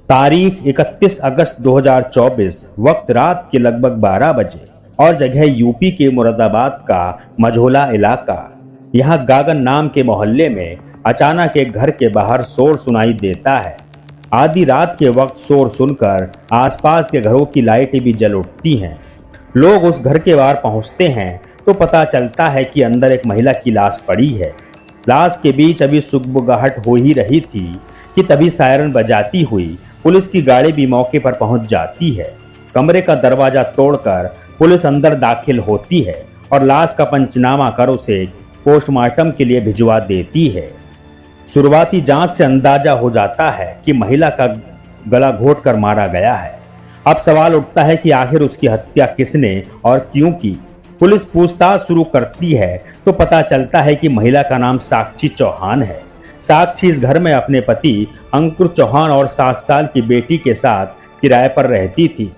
तारीख 31 अगस्त 2024, वक्त रात के लगभग 12 बजे और जगह यूपी के मुरादाबाद का मझोला इलाका। यहाँ गागन नाम के मोहल्ले में अचानक एक घर के बाहर शोर सुनाई देता है। आधी रात के वक्त शोर सुनकर आसपास के घरों की लाइटें भी जल उठती हैं। लोग उस घर के बाहर पहुंचते हैं तो पता चलता है कि अंदर एक महिला की लाश पड़ी है। लाश के बीच अभी सुगबुगाहट हो ही रही थी कि तभी सायरन बजाती हुई पुलिस की गाड़ी भी मौके पर पहुंच जाती है। कमरे का दरवाजा तोड़कर पुलिस अंदर दाखिल होती है और लाश का पंचनामा कर उसे पोस्टमार्टम के लिए भिजवा देती है। शुरुआती जांच से अंदाजा हो जाता है कि महिला का गला घोंटकर मारा गया है। अब सवाल उठता है कि आखिर उसकी हत्या किसने और क्यों की। पुलिस पूछताछ शुरू करती है तो पता चलता है कि महिला का नाम साक्षी चौहान है। साक्षी इस घर में अपने पति अंकुर चौहान और 7 साल की बेटी के साथ किराए पर रहती थी।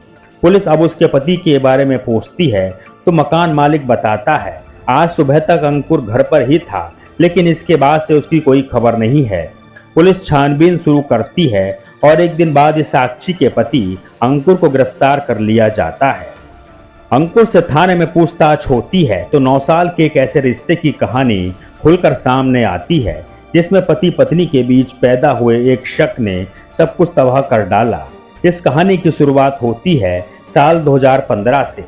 पुलिस अब उसके पति के बारे में पूछती है तो मकान मालिक बताता है आज सुबह तक अंकुर घर पर ही था, लेकिन इसके बाद से उसकी कोई खबर नहीं है। पुलिस छानबीन शुरू करती है और एक दिन बाद इस साक्षी के पति अंकुर को गिरफ्तार कर लिया जाता है। अंकुर से थाने में पूछताछ होती है तो 9 साल के एक ऐसे रिश्ते की कहानी खुलकर सामने आती है जिसमें पति पत्नी के बीच पैदा हुए एक शक ने सब कुछ तबाह कर डाला। इस कहानी की शुरुआत होती है साल 2015 से,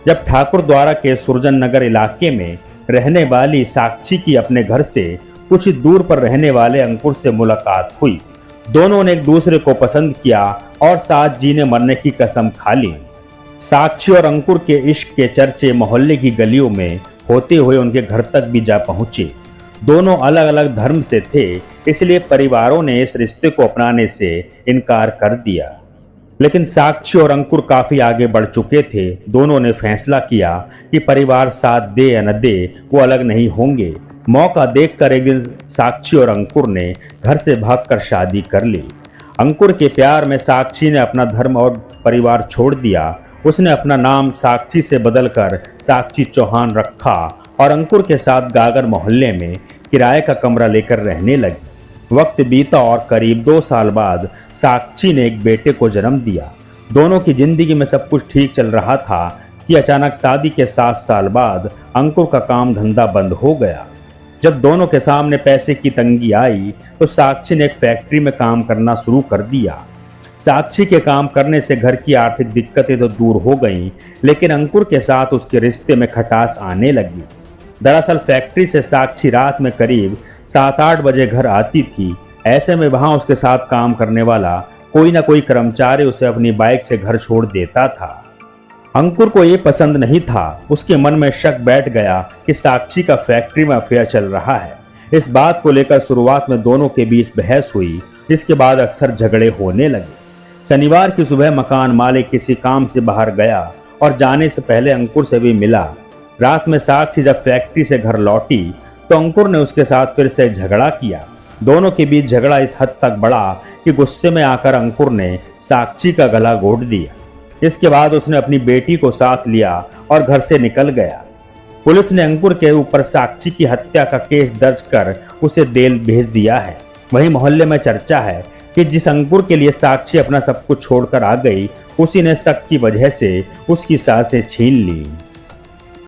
जब ठाकुर द्वारा के सुरजन नगर इलाके में रहने वाली साक्षी की अपने घर से कुछ दूर पर रहने वाले अंकुर से मुलाकात हुई। दोनों ने एक दूसरे को पसंद किया और साथ जीने मरने की कसम खा ली। साक्षी और अंकुर के इश्क के चर्चे मोहल्ले की गलियों में होते हुए उनके घर तक भी जा पहुंचे। दोनों अलग अलग धर्म से थे, इसलिए परिवारों ने इस रिश्ते को अपनाने से इनकार कर दिया। लेकिन साक्षी और अंकुर काफी आगे बढ़ चुके थे। दोनों ने फैसला किया कि परिवार साथ दे या न दे, वो अलग नहीं होंगे। मौका देखकर एक दिन साक्षी और अंकुर ने घर से भागकर शादी कर ली। अंकुर के प्यार में साक्षी ने अपना धर्म और परिवार छोड़ दिया। उसने अपना नाम साक्षी से बदलकर साक्षी चौहान रखा और अंकुर के साथ गागर मोहल्ले में किराए का कमरा लेकर रहने लगी। वक्त बीता और करीब 2 साल बाद साक्षी ने एक बेटे को जन्म दिया। दोनों की जिंदगी में सब कुछ ठीक चल रहा था कि अचानक शादी के 7 साल बाद अंकुर का काम धंधा बंद हो गया। जब दोनों के सामने पैसे की तंगी आई तो साक्षी ने एक फैक्ट्री में काम करना शुरू कर दिया। साक्षी के काम करने से घर की आर्थिक दिक्कतें तो दूर हो गईं, लेकिन अंकुर के साथ उसके रिश्ते में खटास आने लगी। दरअसल फैक्ट्री से साक्षी रात में करीब 7-8 बजे घर आती थी। ऐसे में वहां उसके साथ काम करने वाला कोई ना कोई कर्मचारी उसे अपनी बाइक से घर छोड़ देता था। अंकुर को ये पसंद नहीं था। उसके मन में शक बैठ गया कि साक्षी का फैक्ट्री में अफेयर चल रहा है। इस बात को लेकर शुरुआत में दोनों के बीच बहस हुई, जिसके बाद अक्सर झगड़े होने लगे। शनिवार की सुबह मकान मालिक किसी काम से बाहर गया और जाने से पहले अंकुर से भी मिला। रात में साक्षी जब फैक्ट्री से घर लौटी तो अंकुर ने उसके साथ फिर से झगड़ा किया। दोनों के बीच झगड़ा इस हद तक बढ़ा कि गुस्से में आकर अंकुर ने साक्षी का गला घोंट दिया। इसके बाद उसने अपनी बेटी को साथ लिया और घर से निकल गया। पुलिस ने अंकुर के ऊपर साक्षी की हत्या का केस दर्ज कर उसे जेल भेज दिया है। वहीं मोहल्ले में चर्चा है कि जिस अंकुर के लिए साक्षी अपना सब कुछ छोड़कर आ गई, उसी ने शक की वजह से उसकी सांसें छीन ली।